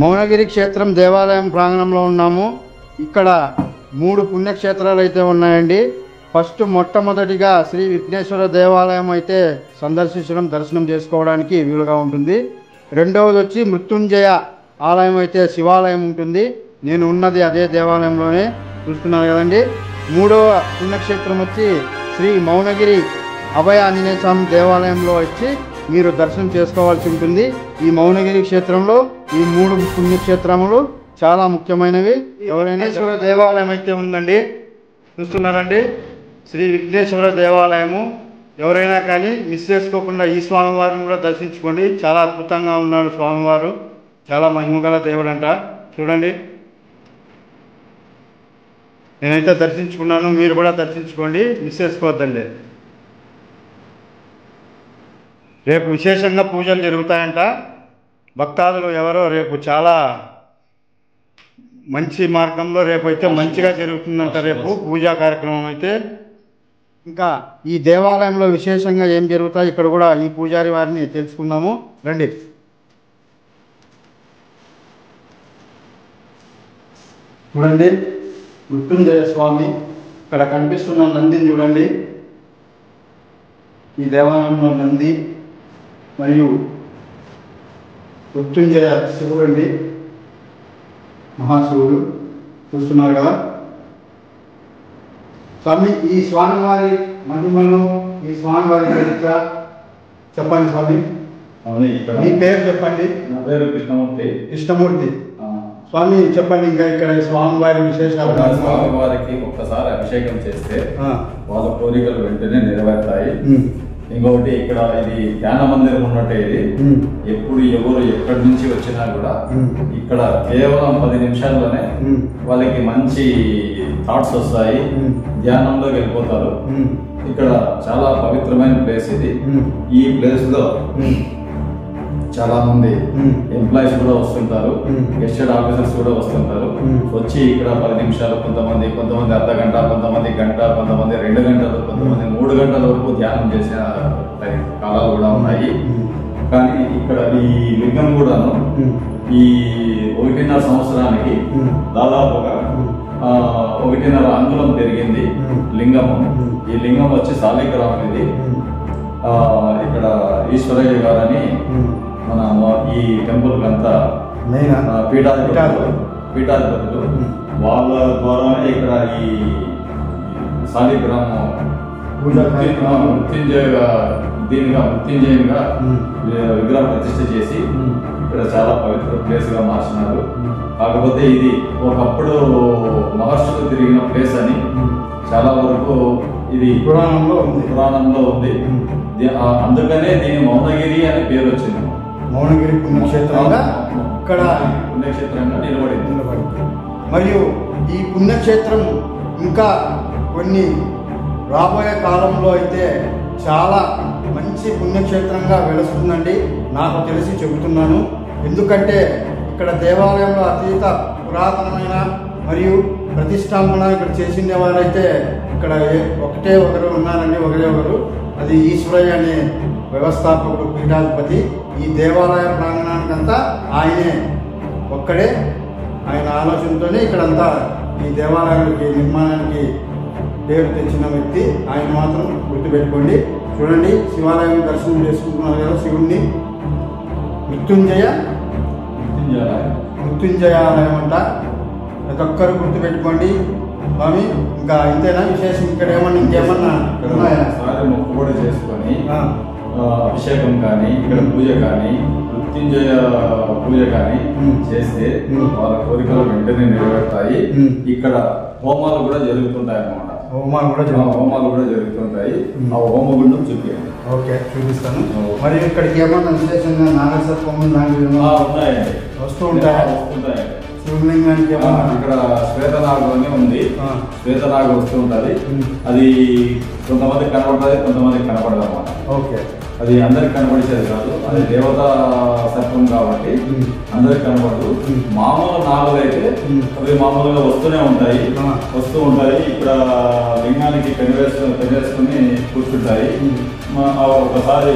మౌనగిరి క్షేత్రం దేవాలయం ప్రాంగణంలో ఉన్నాము. ఇక్కడ 3 పుణ్యక్షేత్రాలు అయితే ఉన్నాయండి. ఫస్ట్ మొట్టమొదటిగా శ్రీ విఘ్నేశ్వర దేవాలయం అయితే సందర్శించడం, దర్శనం చేసుకోవడానికి వీలుగా ఉంటుంది. రెండవది వచ్చి మృత్యుంజయ ఆలయం అయితే శివాలయం ఉంటుంది. నేను ఉన్నది అదే దేవాలయంలోనే, చూస్తున్నారు కదండి. మూడవ పుణ్యక్షేత్రం వచ్చి శ్రీ మౌనగిరి అభయ ఆంజనేయ స్వామి దేవాలయంలో వచ్చి మీరు దర్శనం చేసుకోవాల్సి ఉంటుంది. ఈ మౌనగిరి క్షేత్రంలో ఈ 3 పుణ్యక్షేత్రములు చాలా ముఖ్యమైనవి. ఎవరైనా దేవాలయం అయితే ఉందండి, చూస్తున్నారండి, శ్రీ విఘ్నేశ్వర దేవాలయము. ఎవరైనా కానీ మిస్ చేసుకోకుండా ఈ స్వామివారిని కూడా దర్శించుకోండి. చాలా అద్భుతంగా ఉన్నాడు స్వామివారు, చాలా మహిమగల దేవుడు అంట. చూడండి, నేనైతే దర్శించుకున్నాను, మీరు కూడా దర్శించుకోండి, మిస్ చేసుకోవద్దండి. రేపు విశేషంగా పూజలు జరుగుతాయంట. భక్తాదులు ఎవరో రేపు చాలా మంచి మార్గంలో రేపు అయితే మంచిగా జరుగుతుందంట రేపు పూజా కార్యక్రమం అయితే. ఇంకా ఈ దేవాలయంలో విశేషంగా ఏం జరుగుతాయి ఇక్కడ కూడా ఈ పూజారి వారిని తెలుసుకుందాము రండి. చూడండి, మృత్యుంజయ స్వామి ఇక్కడ కనిపిస్తున్న నందిని చూడండి. ఈ దేవాలయంలో నంది మరియు మృత్యుంజయ శివుడండి, మహాశివుడు, చూస్తున్నారు కదా. స్వామి, ఈ స్వామివారి మహిమను, ఈ స్వామివారి చరిత్ర చెప్పండి స్వామి. మీ పేరు చెప్పండి. నా పేరు కృష్ణమూర్తి. కృష్ణమూర్తి స్వామి, చెప్పండి. ఇంకా ఇక్కడ స్వామివారి విశేషాలు. స్వామివారికి ఒక్కసారి అభిషేకం చేస్తే వాళ్ళ కోరికలు వెంటనే నెరవేరుతాయి. ఇంకొకటి, ఇక్కడ ఇది ధ్యాన మందిరం ఉన్నట్టే. ఇది ఎప్పుడు ఎవరు ఎక్కడి నుంచి వచ్చినా కూడా ఇక్కడ కేవలం 10 నిమిషాల్లోనే వాళ్ళకి మంచి థాట్స్ వస్తాయి, ధ్యానంలోకి వెళ్ళిపోతారు. ఇక్కడ చాలా పవిత్రమైన ప్లేస్ ఇది. ఈ ప్లేస్ లో చాలా మంది ఎంప్లాయీస్ కూడా వస్తుంటారు, గెస్టెడ్ ఆఫీసర్స్ కూడా వస్తుంటారు. వచ్చి ఇక్కడ 10 నిమిషాలు, కొంతమంది అర్ధ గంట, కొంతమంది గంట, కొంతమంది 2 గంటలు, కొంతమంది 3 గంటల వరకు ధ్యానం చేసిన కాలాలు కూడా ఉన్నాయి. కానీ ఇక్కడ ఈ లింగం కూడాను ఈ 1.5 సంవత్సరానికి దాదాపుగా 1.5 అంగుళం పెరిగింది లింగము. ఈ లింగం వచ్చి సాలిగ్రామం ఇది. ఇక్కడ ఈశ్వరయ్య గారని మన ఈ టెంపుల్ కంతా పీఠాధిపతులు, వాళ్ళ ద్వారానే ఇక్కడ ఈ సాలిగ్రామం మృత్యుంజయంగా విగ్రహ ప్రతిష్ఠ చేసి ఇక్కడ చాలా పవిత్ర ప్లేస్ గా మార్చినారు. కాకపోతే ఇది ఒకప్పుడు మహర్షులు తిరిగిన ప్లేస్ అని చాలా వరకు ఇది పురాణంలో ఉంది. అందుకనే దీని మౌనగిరి అనే పేరు వచ్చింది. మౌనగిరి పుణ్యక్షేత్రంగా ఇక్కడ పుణ్యక్షేత్రంగా నిలబడింది. మరియు ఈ పుణ్యక్షేత్రం ఇంకా కొన్ని రాబోయే కాలంలో అయితే చాలా మంచి పుణ్యక్షేత్రంగా వెలుస్తుందండి, నాకు తెలిసి చెబుతున్నాను. ఎందుకంటే ఇక్కడ దేవాలయంలో అతీత పురాతనమైన మరియు ప్రతిష్టాపన ఇక్కడ చేసిన వారైతే ఇక్కడ ఒకరు ఉన్నారండి, ఒకరు. అది ఈశ్వరయ్య అనే వ్యవస్థాపకుడు, పీఠాధిపతి. ఈ దేవాలయ ప్రాంగణానికంతా ఆయనే ఒక్కడే, ఆయన ఆలోచనతోనే ఇక్కడంతా ఈ దేవాలయానికి నిర్మాణానికి పేరు తెచ్చిన వ్యక్తి ఆయన, మాత్రం గుర్తుపెట్టుకోండి. చూడండి, శివాలయం దర్శనం చేసుకుంటున్నారు కదా శివుణ్ణి. మృత్యుంజయ ఆలయం అంట, ప్రతి ఒక్కరు గుర్తుపెట్టుకోండి. స్వామి, ఇంకా ఇంతేనా విశేషం? ఇక్కడ ఇంకేమన్నా మొక్కు కూడా చేసుకొని అభిషేకం కానీ, ఇక్కడ పూజ కానీ, మృత్యుంజయ పూజ కానీ చేస్తే వాళ్ళ కోరికలు వెంటనే నెరవేరుతాయి. ఇక్కడ హోమాలు కూడా జరుగుతుంటాయి అన్నమాట. హోమాలు కూడా జరుగుతుంటాయి. ఆ హోమగుండం చూపించండి. ఓకే, చూపిస్తాను. మరి ఇక్కడికి ఏమన్నా విశేషంగా నాగసర్పము లాంటివి ఉన్నాయండి, వస్తూ ఉంటాయండి. శివలింగానికి ఇక్కడ శ్వేతనాగు అని ఉంది, శ్వేతనాగు వస్తూ ఉంటుంది. అది కొంతమందికి కనబడుతుంది, కొంతమందికి కనపడదు అన్నమాట. ఓకే, అది అందరికి కనబడిచేది కాదు, అది దేవతా సర్పం కాబట్టి అందరికి కనబడదు. మామూలు నాగులు అయితే అవి మామూలుగా వస్తూ ఉంటాయి. ఇక్కడ లింగానికి పెనవేసుకుని కూర్చుంటాయి. ఒకసారి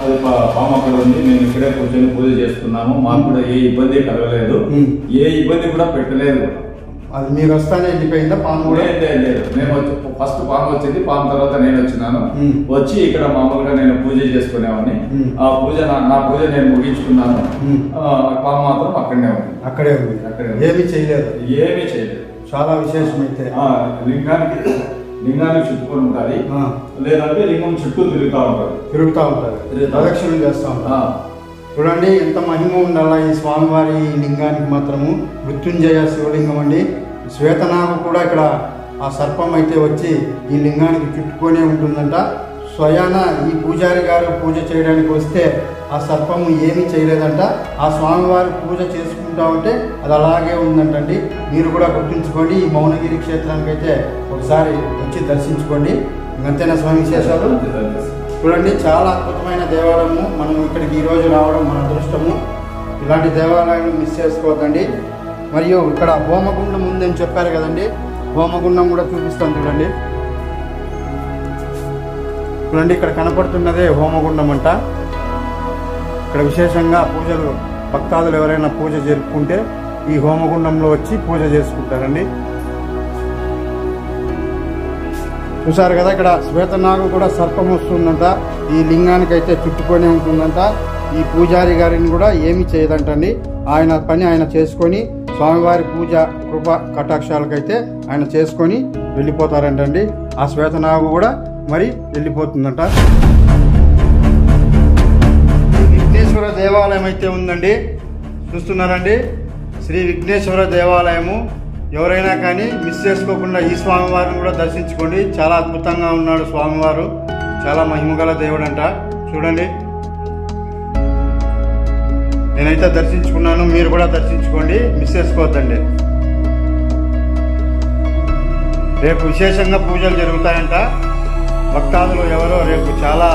అది పాము అక్కడ ఉంది, మేము ఇక్కడే కూర్చొని పూజ చేస్తున్నాము, మాకు కూడా ఏ ఇబ్బంది కలగలేదు, ఏ ఇబ్బంది కూడా పెట్టలేదు. అది మీరు వస్తానే వెళ్ళిపోయిందా పాము కూడా? లేదు, మేము ఫస్ట్ పాము వచ్చింది, పాము తర్వాత నేను వచ్చినాను. వచ్చి ఇక్కడ మామూలుగా నేను పూజ చేసుకునేవాడిని. ఆ పూజ నా పూజ నేను ముగించుకున్నాను. పాము మాత్రం అక్కడే ఉంది. అక్కడే ఉంది. ఏమీ చేయలేదు. ఏమీ చేయలేదు. చాలా విశేషమైతే లింగానికి చుట్టుకొని ఉంటుంది, లేదంటే లింగం చుట్టూ తిరుగుతూ ఉంటుంది, ప్రదక్షిణ చేస్తూ ఉంటారు. చూడండి ఎంత మహిమ ఉండాల ఈ స్వామివారి లింగానికి మాత్రము. మృత్యుంజయ శివలింగం అండి. శ్వేతనాగు కూడా ఇక్కడ ఆ సర్పం అయితే వచ్చి ఈ లింగానికి చుట్టుకొనే ఉంటుందంట. స్వయాన ఈ పూజారి గారు పూజ చేయడానికి వస్తే ఆ సర్పము ఏమీ చేయలేదంట. ఆ స్వామివారి పూజ చేసుకుంటా ఉంటే అది అలాగే ఉందంటండి. మీరు కూడా గుర్తుంచుకోండి. ఈ మౌనగిరి క్షేత్రానికి అయితే ఒకసారి వచ్చి దర్శించుకోండి. అంతేనా స్వామి విశేషాలు? చూడండి చాలా అద్భుతమైన దేవాలయము. మనం ఇక్కడికి ఈరోజు రావడం మన అదృష్టము. ఇలాంటి దేవాలయాన్ని మిస్ చేసుకోవద్దండి. మరియు ఇక్కడ హోమగుండం ఉందని చెప్పారు కదండి, హోమగుండం కూడా చూపిస్తాను చూడండి. చూడండి ఇక్కడ కనపడుతున్నదే హోమగుండం అంట. ఇక్కడ విశేషంగా పూజలు భక్తాదులు ఎవరైనా పూజ జరుపుకుంటే ఈ హోమగుండంలో వచ్చి పూజ చేసుకుంటారండి. చూసారు కదా ఇక్కడ శ్వేతనాగు కూడా సర్పం వస్తుందంట. ఈ లింగానికి అయితే చుట్టుకొని ఉంటుందంట. ఈ పూజారి గారిని కూడా ఏమీ చేయదంటండి. ఆయన పని ఆయన చేసుకొని స్వామివారి పూజ కృప కటాక్షాలకైతే ఆయన చేసుకొని వెళ్ళిపోతారంటండి. ఆ శ్వేతనాగు కూడా మరి వెళ్ళిపోతుందంట. విఘ్నేశ్వర దేవాలయం అయితే ఉందండి, చూస్తున్నారండి. శ్రీ విఘ్నేశ్వర దేవాలయము. ఎవరైనా కానీ మిస్ చేసుకోకుండా ఈ స్వామివారిని కూడా దర్శించుకోండి. చాలా అద్భుతంగా ఉన్నాడు స్వామివారు. చాలా మహిమగల దేవుడు అంట. చూడండి నేనైతే దర్శించుకున్నాను, మీరు కూడా దర్శించుకోండి, మిస్ చేసుకోవద్దండి. రేపు విశేషంగా పూజలు జరుగుతాయంట. భక్తాదులు ఎవరో రేపు చాలా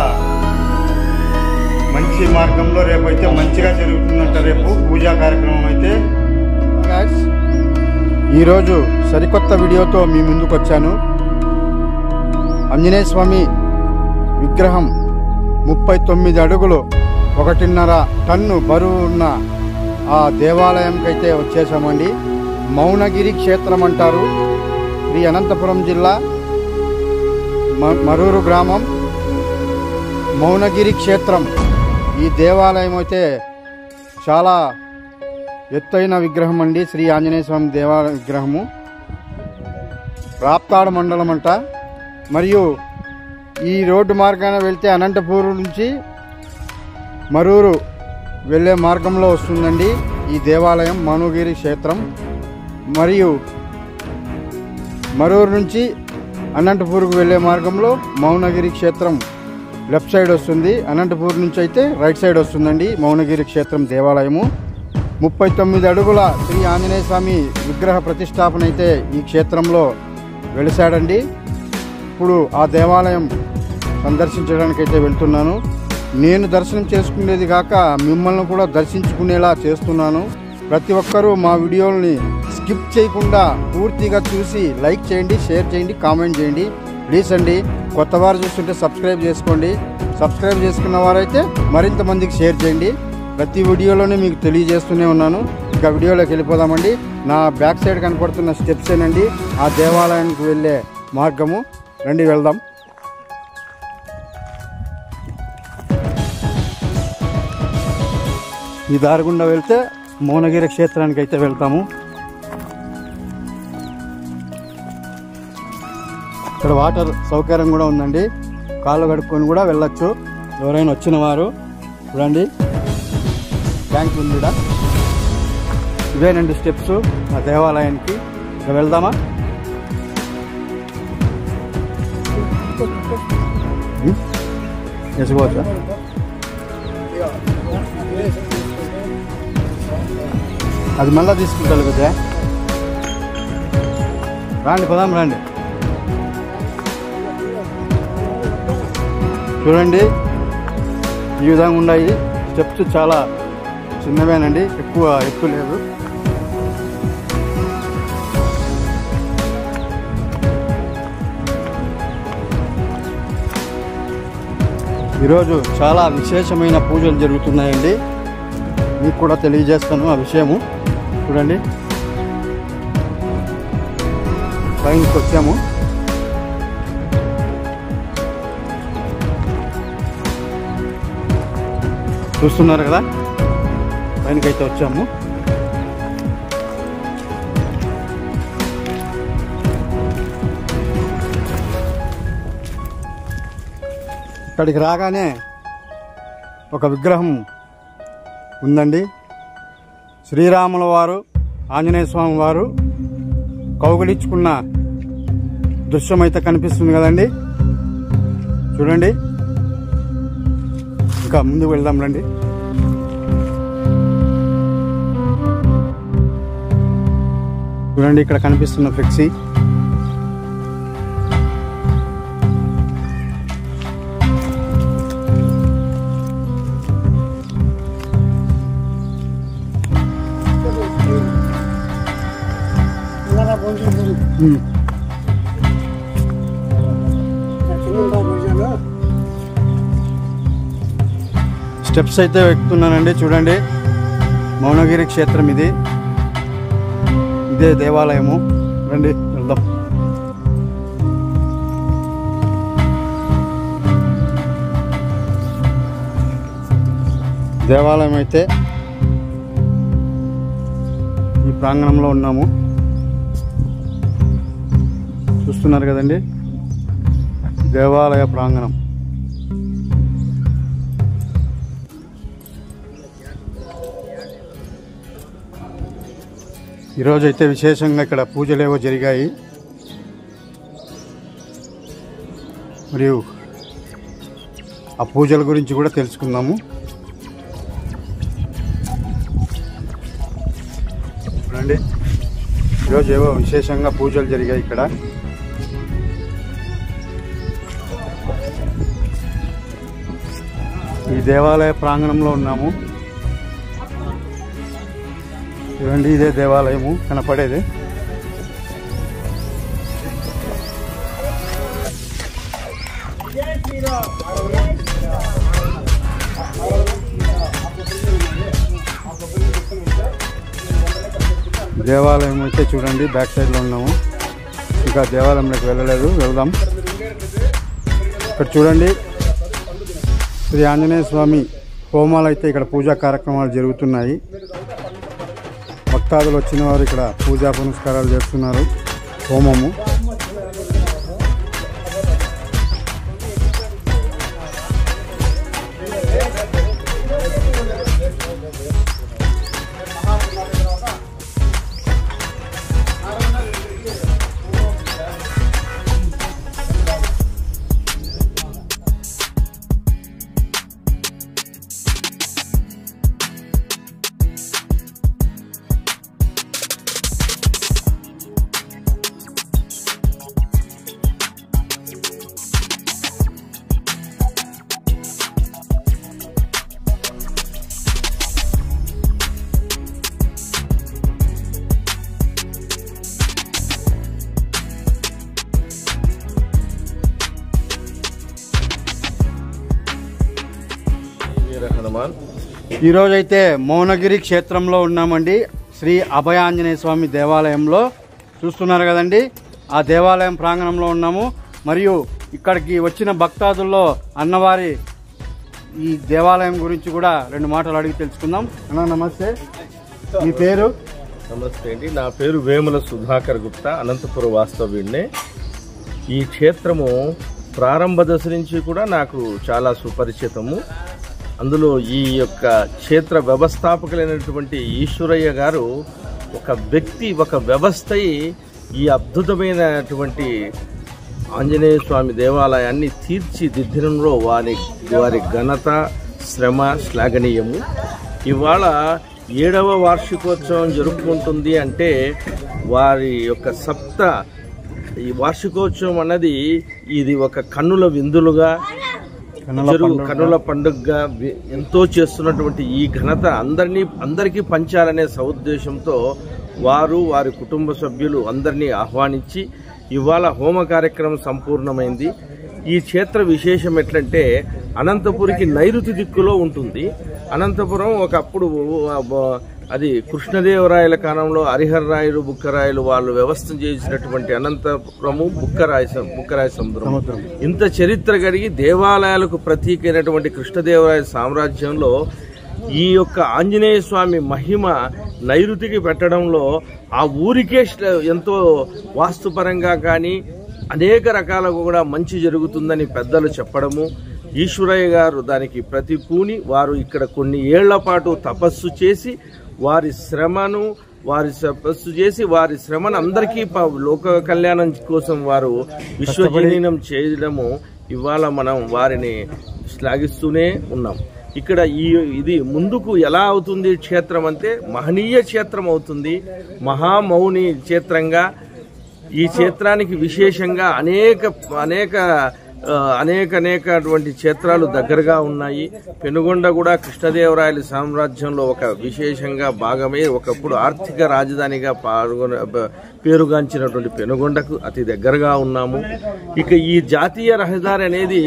మంచి మార్గంలో రేపు అయితే మంచిగా జరుగుతుందంట. రేపు పూజా కార్యక్రమం అయితే. ఈరోజు సరికొత్త వీడియోతో మీ ముందుకు వచ్చాను. ఆంజనేయ స్వామి విగ్రహం 39 అడుగులు 1.5 టన్ను బరువు ఉన్న ఆ దేవాలయంకైతే వచ్చేసామండి. మౌనగిరి క్షేత్రం అంటారు. శ్రీ అనంతపురం జిల్లా మరూరు గ్రామం మౌనగిరి క్షేత్రం. ఈ దేవాలయం అయితే చాలా ఎత్తైన విగ్రహం అండి. శ్రీ ఆంజనేయ స్వామి దేవాలయ విగ్రహము. రాప్తాడు మండలం అంట. మరియు ఈ రోడ్డు మార్గాన వెళ్తే అనంతపూర్ నుంచి మరూరు వెళ్ళే మార్గంలో వస్తుందండి ఈ దేవాలయం మౌనగిరి క్షేత్రం. మరియు మరూరు నుంచి అనంతపూర్కు వెళ్ళే మార్గంలో మౌనగిరి క్షేత్రం లెఫ్ట్ సైడ్ వస్తుంది. అనంతపూర్ నుంచి అయితే రైట్ సైడ్ వస్తుందండి మౌనగిరి క్షేత్రం దేవాలయము. 39 అడుగుల శ్రీ ఆంజనేయ స్వామి విగ్రహ ప్రతిష్టాపన అయితే ఈ క్షేత్రంలో వెలిసాడండి. ఇప్పుడు ఆ దేవాలయం సందర్శించడానికైతే వెళ్తున్నాను. నేను దర్శనం చేసుకునేది కాక మిమ్మల్ని కూడా దర్శించుకునేలా చేస్తున్నాను. ప్రతి ఒక్కరూ మా వీడియోల్ని స్కిప్ చేయకుండా పూర్తిగా చూసి లైక్ చేయండి, షేర్ చేయండి, కామెంట్ చేయండి. ప్లీజ్ అండి. కొత్త వారు చూస్తుంటే సబ్స్క్రైబ్ చేసుకోండి. సబ్స్క్రైబ్ చేసుకున్న వారైతే మరింత మందికి షేర్ చేయండి. ప్రతి వీడియోలోనే మీకు తెలియజేస్తూనే ఉన్నాను. ఇక వీడియోలోకి వెళ్ళిపోదామండి. నా బ్యాక్ సైడ్ కనపడుతున్న స్టెప్స్ ఏనండి ఆ దేవాలయానికి వెళ్ళే మార్గము. రండి వెళ్దాం. ఈ దారి గుండా వెళ్తే మౌనగిరి క్షేత్రానికి అయితే వెళ్తాము. ఇక్కడ వాటర్ సౌకర్యం కూడా ఉందండి. కాళ్ళు కడుక్కొని కూడా వెళ్ళొచ్చు ఎవరైనా వచ్చిన వారు. చూడండి ట్యాంక్ ఉంది ఇక్కడ. ఇవేనండి స్టెప్స్ ఆ దేవాలయానికి. ఇక వెళ్దామా? వేసుకోవచ్చా? అది మళ్ళా తీసుకుంటారు కదా. రాండి పదాం రండి. చూడండి ఈ విధంగా ఉన్నాయి స్టెప్స్. చాలా చిన్నవేనండి, ఎక్కువ ఎత్తు లేదు. ఈరోజు చాలా విశేషమైన పూజలు జరుగుతున్నాయండి. మీకు కూడా తెలియజేస్తాను ఆ విషయము. చూడండి, పైనకి వచ్చాము. చూస్తున్నారు కదా, పైనకైతే వచ్చాము. ఇక్కడికి రాగానే ఒక విగ్రహం ఉందండి. శ్రీరాముల వారు, ఆంజనేయ స్వామి వారు కౌగిలించుకున్న దృశ్యం అయితే కనిపిస్తుంది కదండి. చూడండి, ఇంకా ముందుకు వెళ్దాం రండి. చూడండి, ఇక్కడ కనిపిస్తున్న ఫ్లెక్సీ. స్టెప్స్ అయితే ఎక్కుతున్నానండి. చూడండి, మౌనగిరి క్షేత్రం ఇది. ఇదే దేవాలయము. రండి వెళ్దాం. దేవాలయం అయితే ఈ ప్రాంగణంలో ఉన్నాము. చూస్తున్నారు కదండి, దేవాలయ ప్రాంగణం. ఈరోజు అయితే విశేషంగా ఇక్కడ పూజలేవో జరిగాయి. మరియు ఆ పూజల గురించి కూడా తెలుసుకుందాము. చూడండి, ఈరోజు ఏవో విశేషంగా పూజలు జరిగాయి ఇక్కడ. ఈ దేవాలయ ప్రాంగణంలో ఉన్నాము. చూడండి, ఇదే దేవాలయము కనపడేది. దేవాలయం అయితే చూడండి, బ్యాక్ సైడ్లో ఉన్నాము. ఇంకా దేవాలయంలోకి వెళ్ళలేదు, వెళ్దాం. ఇక్కడ చూడండి, శ్రీ ఆంజనేయ స్వామి హోమాలు అయితే ఇక్కడ పూజా కార్యక్రమాలు జరుగుతున్నాయి. భక్తాదులు వచ్చిన వారు ఇక్కడ పూజా పునస్కారాలు చేస్తున్నారు. హోమము. ఈరోజైతే మౌనగిరి క్షేత్రంలో ఉన్నామండి. శ్రీ అభయాంజనేయ స్వామి దేవాలయంలో. చూస్తున్నారు కదండి, ఆ దేవాలయం ప్రాంగణంలో ఉన్నాము. మరియు ఇక్కడికి వచ్చిన భక్తాదుల్లో అన్నవారి ఈ దేవాలయం గురించి కూడా 2 మాటలు అడిగి తెలుసుకుందాం. అన్న నమస్తే, మీ పేరు? నమస్తే అండి, నా పేరు వేముల సుధాకర్ గుప్తా, అనంతపురం వాస్తవ్యుడినే. ఈ క్షేత్రము ప్రారంభ దశ నుంచి కూడా నాకు చాలా సుపరిచితము. అందులో ఈ యొక్క క్షేత్ర వ్యవస్థాపకులైనటువంటి ఈశ్వరయ్య గారు ఒక వ్యక్తి, ఒక వ్యవస్థయి ఈ అద్భుతమైనటువంటి ఆంజనేయ స్వామి దేవాలయాన్ని తీర్చిదిద్దడంలో వారి ఘనత, శ్రమ శ్లాఘనీయము. ఇవాళ 7వ వార్షికోత్సవం జరుపుకుంటుంది అంటే వారి యొక్క ఈ వార్షికోత్సవం అన్నది ఇది ఒక కన్నుల విందులుగా, కన్నుల పండుగగా ఎంతో చేస్తున్నటువంటి ఈ ఘనత అందరికీ పంచాలనే సదుద్దేశంతో వారి కుటుంబ సభ్యులు అందరినీ ఆహ్వానించి ఇవాళ హోమ కార్యక్రమం సంపూర్ణమైంది. ఈ క్షేత్ర విశేషం ఎట్లంటే అనంతపురికి నైరుతి దిక్కులో ఉంటుంది. అనంతపురం ఒకప్పుడు అది కృష్ణదేవరాయల కాలంలో హరిహరరాయలు బుక్కరాయలు వాళ్ళు వ్యవస్థ చేసినటువంటి అనంతపురము బుక్కరాయ సముద్రం. ఇంత చరిత్ర కలిగి దేవాలయాలకు ప్రతీకైనటువంటి కృష్ణదేవరాయ సామ్రాజ్యంలో ఈ యొక్క ఆంజనేయ స్వామి మహిమ నైరుతికి పెట్టడంలో ఆ ఊరికే ఎంతో వాస్తుపరంగా కానీ అనేక రకాలుగా కూడా మంచి జరుగుతుందని పెద్దలు చెప్పడము, ఈశ్వరయ్య గారు దానికి ప్రతిపూని వారు ఇక్కడ కొన్ని ఏళ్ల పాటు తపస్సు చేసి వారి శ్రమను అందరికీ లోక కళ్యాణం కోసం వారు విశ్వజనీనం చేయడము ఇవాళ మనం వారిని శ్లాఘిస్తూనే ఉన్నాం. ఇక్కడ ఇది ముందుకు ఎలా అవుతుంది క్షేత్రం అంటే మహనీయ క్షేత్రం అవుతుంది. మహామౌని క్షేత్రంగా ఈ క్షేత్రానికి విశేషంగా అనేకటువంటి క్షేత్రాలు దగ్గరగా ఉన్నాయి. పెనుగొండ కూడా కృష్ణదేవరాయల సామ్రాజ్యంలో ఒక విశేషంగా భాగమే. ఒకప్పుడు ఆర్థిక రాజధానిగా పేరుగాంచినటువంటి పెనుగొండకు అతి దగ్గరగా ఉన్నాము. ఇక ఈ జాతీయ రహదారి అనేది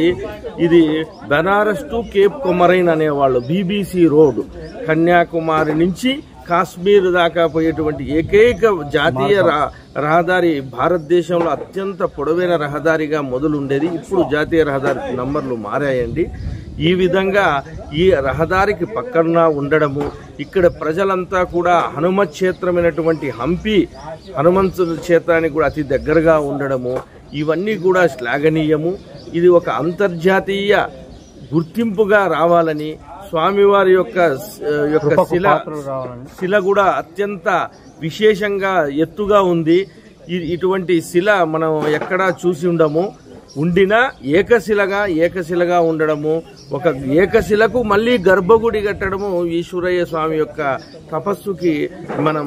ఇది బెనారస్ టు కేప్ కొమరైన్ అనేవాళ్ళు. బీబీసీ రోడ్ కన్యాకుమారి నుంచి కాశ్మీర్ దాకా పోయేటువంటి ఏకైక జాతీయ రహదారి భారతదేశంలో అత్యంత పొడవైన రహదారిగా మొదలుండేది. ఇప్పుడు జాతీయ రహదారి నంబర్లు మారాయండి. ఈ విధంగా ఈ రహదారికి పక్కన ఉండడము, ఇక్కడ ప్రజలంతా కూడా హనుమత్ క్షేత్రమైనటువంటి హంపి హనుమంతుడి క్షేత్రానికి కూడా అతి దగ్గరగా ఉండడము ఇవన్నీ కూడా శ్లాఘనీయము. ఇది ఒక అంతర్జాతీయ గుర్తింపుగా రావాలని స్వామివారి యొక్క శిల కూడా అత్యంత విశేషంగా ఎత్తుగా ఉంది. ఇటువంటి శిల మనం ఎక్కడా చూసి ఉండము. ఉండినా ఏకశిలగా ఉండడము, ఒక ఏకశిలకు మళ్ళీ గర్భగుడి కట్టడము ఈశ్వరయ్య స్వామి యొక్క తపస్సుకి మనం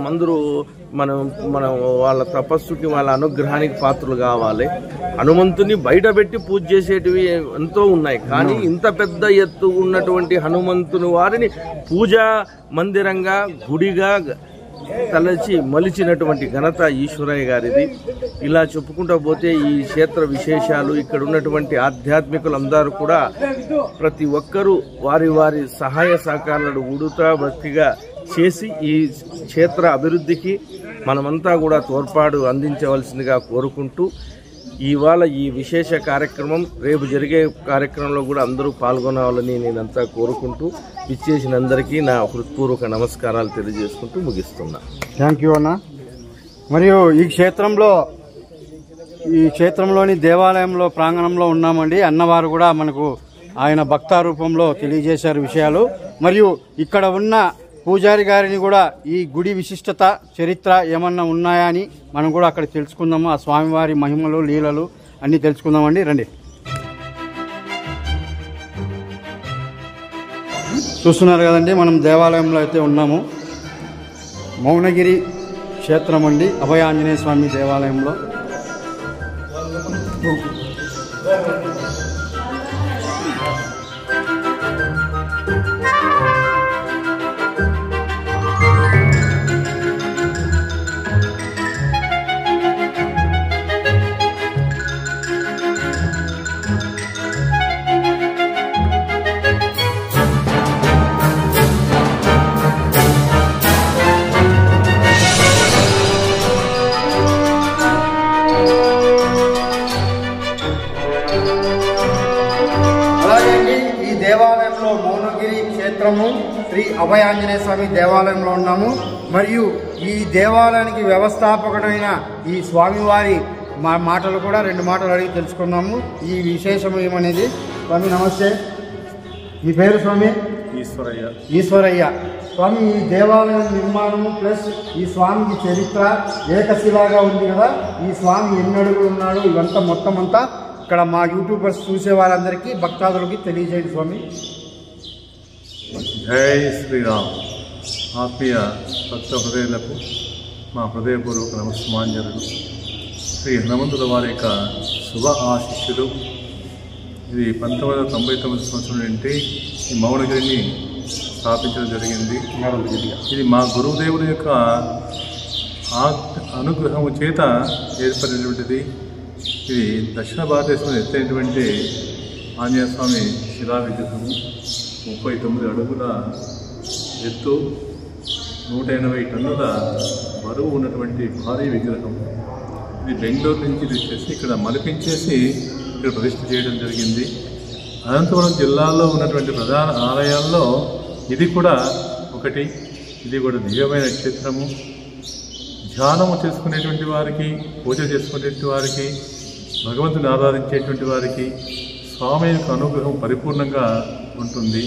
వాళ్ళ తపస్సుకి వాళ్ళ అనుగ్రహానికి పాత్రలు కావాలి. హనుమంతుని బయట పెట్టి పూజ చేసేటివి ఎంతో ఉన్నాయి, కానీ ఇంత పెద్ద ఎత్తు ఉన్నటువంటి హనుమంతుని వారిని పూజా మందిరంగా గుడిగా తలచి మలిచినటువంటి ఘనత ఈశ్వరయ్య గారిది. ఇలా చెప్పుకుంటూ పోతే ఈ క్షేత్ర విశేషాలు, ఇక్కడ ఉన్నటువంటి ఆధ్యాత్మికులందరూ కూడా ప్రతి ఒక్కరూ వారి సహాయ సహకారాలను ఉడుతా భక్తిగా చేసి ఈ క్షేత్ర అభివృద్ధికి మనమంతా కూడా తోడ్పాటు అందించవలసిందిగా కోరుకుంటూ ఇవాళ ఈ విశేష కార్యక్రమం రేపు జరిగే కార్యక్రమంలో కూడా అందరూ పాల్గొనాలని నేనంతా కోరుకుంటూ ఇచ్చేసిన అందరికీ నా హృత్పూర్వక నమస్కారాలు తెలియజేసుకుంటూ ముగిస్తున్నా. థ్యాంక్ యూ అన్న. మరియు ఈ క్షేత్రంలోని దేవాలయంలో ప్రాంగణంలో ఉన్నామండి. అన్నవారు కూడా మనకు ఆయన భక్త రూపంలో తెలియజేశారు విషయాలు. మరియు ఇక్కడ ఉన్న పూజారి గారిని కూడా ఈ గుడి విశిష్టత చరిత్ర ఏమన్నా ఉన్నాయా అని మనం కూడా అక్కడ తెలుసుకుందాము. ఆ స్వామివారి మహిమలు లీలలు అన్నీ తెలుసుకుందామండి. రండి. చూస్తున్నారు కదండి, మనం దేవాలయంలో అయితే ఉన్నాము. మౌనగిరి క్షేత్రం అండి, అభయ ఆంజనేయ స్వామి దేవాలయంలో. దేవాలయంలో మౌనగిరి క్షేత్రము శ్రీ అభయ ఆంజనేయ స్వామి దేవాలయంలో ఉన్నాము. మరియు ఈ దేవాలయానికి వ్యవస్థాపకుడైన ఈ స్వామివారి మాటలు కూడా 2 మాటలు అడిగి తెలుసుకున్నాము. ఈ విశేషం ఏమనేది. స్వామి నమస్తే, మీ పేరు స్వామి? ఈశ్వరయ్య. స్వామి, ఈ దేవాలయం నిర్మాణము ప్లస్ ఈ స్వామికి చరిత్ర ఏకశిలాగా ఉంది కదా, ఈ స్వామి ఎన్ని అడుగులు ఉన్నాడు, ఇవంతా మొత్తం అంతా ఇక్కడ మా యూట్యూబర్స్ చూసే వాళ్ళందరికీ భక్తాదులకి తెలియజేయండి స్వామి. జై శ్రీరామ్. ఆత్మీయ భక్త హృదయులకు మా హృదయపూర్వక నమస్మాంజలు. శ్రీ హనుమంతుల వారి యొక్క శుభ ఆశిష్యులు. ఇది 1999 సంవత్సరం నుండి ఈ మౌనగిరిని స్థాపించడం జరిగింది. ఇది మా గురుదేవుని యొక్క అనుగ్రహము చేత ఏర్పడినటువంటిది. ఇది దక్షిణ భారతదేశంలో ఎత్తైనటువంటి ఆంజనేయ స్వామి శిలా విగ్రహము. 39 అడుగుల ఎత్తు, 180 టన్నుల బరువు ఉన్నటువంటి భారీ విగ్రహం. ఇది బెంగళూరు నుంచి తెచ్చేసి ఇక్కడ మలిపించేసి ఇక్కడ ప్రతిష్ఠ చేయడం జరిగింది. అనంతపురం జిల్లాలో ఉన్నటువంటి ప్రధాన ఆలయాల్లో ఇది కూడా ఒకటి. ఇది కూడా దివ్యమైన క్షేత్రము. ధ్యానము చేసుకునేటువంటి వారికి, పూజ చేసుకునేటువంటి వారికి, భగవంతుని ఆరాధించేటువంటి వారికి స్వామి యొక్క అనుగ్రహం పరిపూర్ణంగా ఉంటుంది.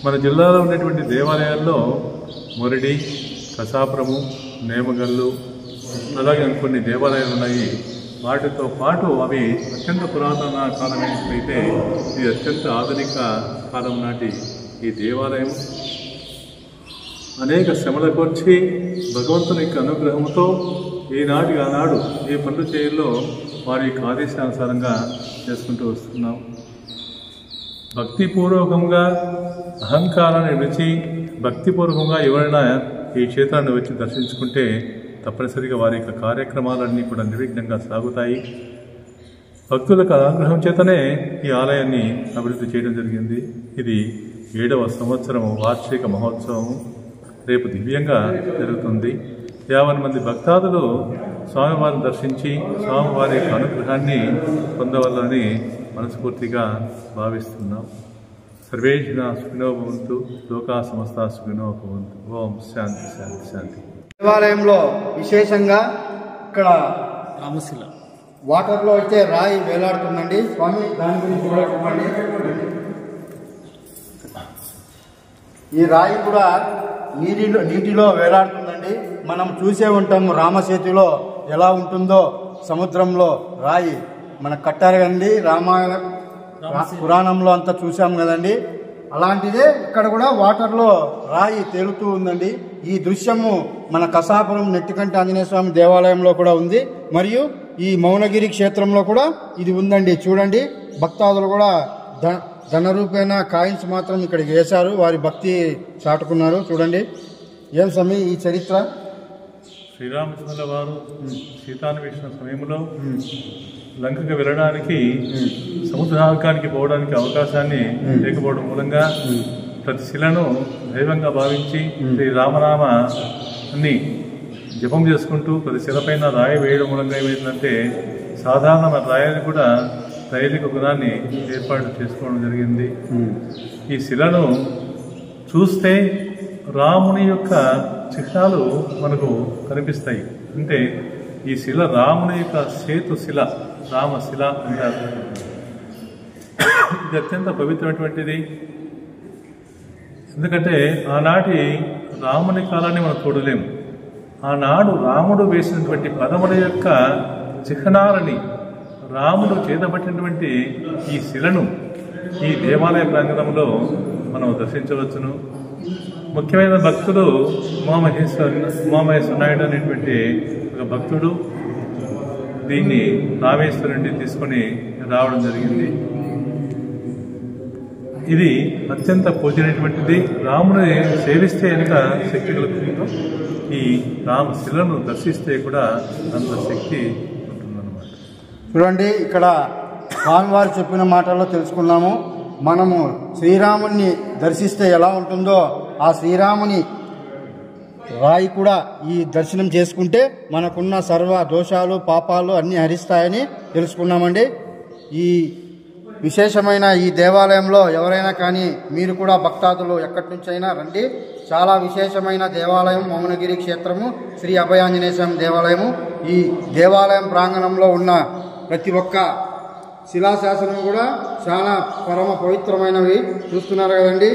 మన జిల్లాలో ఉన్నటువంటి దేవాలయాల్లో మొరడి, కసాపురము, నేమగల్లు, అలాగే కొన్ని దేవాలయాలు ఉన్నాయి. వాటితో పాటు అవి అత్యంత పురాతన కాలమైనట్లయితే ఇది అత్యంత ఆధునిక కాలం నాటి ఈ దేవాలయం అనేక శ్రమలకు వచ్చి భగవంతుని యొక్క అనుగ్రహంతో ఈనాటికి ఆనాడు ఏ పనులు చేయాలో వారి యొక్క ఆదేశానుసారంగా చేసుకుంటూ వస్తున్నాం. భక్తిపూర్వకంగా అహంకారాన్ని విడిచి భక్తిపూర్వకంగా ఎవరైనా ఈ క్షేత్రాన్ని వచ్చి దర్శించుకుంటే తప్పనిసరిగా వారి యొక్క కార్యక్రమాలన్నీ కూడా నిర్విఘ్నంగా సాగుతాయి. భక్తులకు అనుగ్రహం చేతనే ఈ ఆలయాన్ని అభివృద్ధి చేయడం జరిగింది. ఇది 7వ సంవత్సరము వార్షిక మహోత్సవం రేపు దివ్యంగా జరుగుతుంది. 50 మంది భక్తాదులు స్వామివారిని దర్శించి స్వామివారి యొక్క అనుగ్రహాన్ని పొందవల్లని మనస్ఫూర్తిగా భావిస్తున్నాం. సర్వే జనా సుఖినో భవంతు, లోకా సమస్తా సుఖినో భవంతు. ఓం శాంతి శాంతి శాంతి. దేవాలయంలో విశేషంగా ఇక్కడ రామశిల వాటర్లో అయితే రాయి వేలాడుతుందండి. స్వామి దాని గురించి కూడా చెప్పండి. ఈ రాయి కూడా నీటిలో వేలాడుతుందండి. మనం చూసే ఉంటాము రామసేతులో ఎలా ఉంటుందో సముద్రంలో రాయి మనకు కట్టారు కదండి. రామాయణ పురాణంలో అంతా చూసాం కదండి. అలాంటిదే ఇక్కడ కూడా వాటర్లో రాయి తేలుతూ ఉందండి. ఈ దృశ్యము మన కసాపురం నెట్టికంటి ఆంజనేయ స్వామి దేవాలయంలో కూడా ఉంది. మరియు ఈ మౌనగిరి క్షేత్రంలో కూడా ఇది ఉందండి. చూడండి, భక్తాదులు కూడా ధనరూపేణ కాయిన్స్ మాత్రం ఇక్కడికి వేశారు, వారి భక్తి చాటుకున్నారు. చూడండి ఏం స్వామి ఈ చరిత్ర. శ్రీరామచంద్రుల వారు సీతాన్వేషణ సమయంలో లంకకు వెళ్ళడానికి సముద్రార్కానికి పోవడానికి అవకాశాన్ని లేకపోవడం మూలంగా ప్రతి శిలను దైవంగా భావించి శ్రీ రామనామ అన్ని జపం చేసుకుంటూ ప్రతి శిలపైన రాయి వేయడం మూలంగా ఏమైందంటే సాధారణ రాయిని కూడా దైవిక గుణాన్ని ఏర్పాటు చేసుకోవడం జరిగింది. ఈ శిలను చూస్తే రాముని యొక్క చిహ్నాలు మనకు కనిపిస్తాయి. అంటే ఈ శిల రాముని యొక్క సేతు శిల, రామశిల అంటారు. ఇది అత్యంత పవిత్రమైనటువంటిది. ఎందుకంటే ఆనాటి రాముని కాలాన్ని మనం చూడలేము. ఆనాడు రాముడు వేసినటువంటి పదముల యొక్క చిహ్నాలని రాముడు చేతబట్టినటువంటి ఈ శిలను ఈ దేవాలయ ప్రాంగణంలో మనం దర్శించవచ్చును. ముఖ్యమైన భక్తుడు ఉమామహేశ్వర నాయుడు అనేటువంటి ఒక భక్తుడు దీన్ని రామేశ్వరుని తీసుకొని రావడం జరిగింది. ఇది అత్యంత పూజనీయమైనటువంటిది. రాముని సేవిస్తే కనుక శక్తి కలుగుతుందో ఈ రామశిలను దర్శిస్తే కూడా అంత శక్తి ఉంటుందన్నమాట. చూడండి, ఇక్కడ స్వామివారు చెప్పిన మాటల్లో తెలుసుకున్నాము. మనము శ్రీరాముని దర్శిస్తే ఎలా ఉంటుందో ఆ శ్రీరాముని రాయి కూడా ఈ దర్శనం చేసుకుంటే మనకున్న సర్వ దోషాలు పాపాలు అన్నీ హరిస్తాయని తెలుసుకున్నామండి. ఈ విశేషమైన ఈ దేవాలయంలో ఎవరైనా కానీ మీరు కూడా భక్తాదులు ఎక్కడి నుంచైనా రండి. చాలా విశేషమైన దేవాలయం మౌనగిరి క్షేత్రము, శ్రీ అభయాంజనేయ స్వామి దేవాలయము. ఈ దేవాలయం ప్రాంగణంలో ఉన్న ప్రతి ఒక్క శిలాశాసనం కూడా చాలా పరమ పవిత్రమైనవి. చూస్తున్నారు కదండి,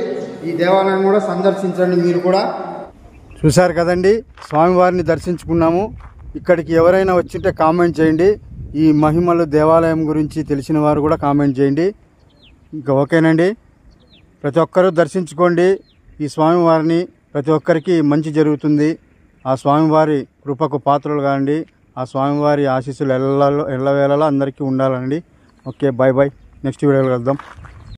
ఈ దేవాలయం కూడా సందర్శించండి. మీరు కూడా చూశారు కదండి, స్వామివారిని దర్శించుకున్నాము. ఇక్కడికి ఎవరైనా వచ్చింటే కామెంట్ చేయండి. ఈ మహిమలు దేవాలయం గురించి తెలిసిన వారు కూడా కామెంట్ చేయండి. ఇంకా ఓకేనండి, ప్రతి ఒక్కరూ దర్శించుకోండి ఈ స్వామివారిని. ప్రతి ఒక్కరికి మంచి జరుగుతుంది. ఆ స్వామివారి కృపకు పాత్రలు కాండి. ఆ స్వామివారి ఆశీస్సులు ఎల్లవేళలా అందరికీ ఉండాలండి. Okay, bye bye. నెక్స్ట్ వీడియోలో కలుద్దాం.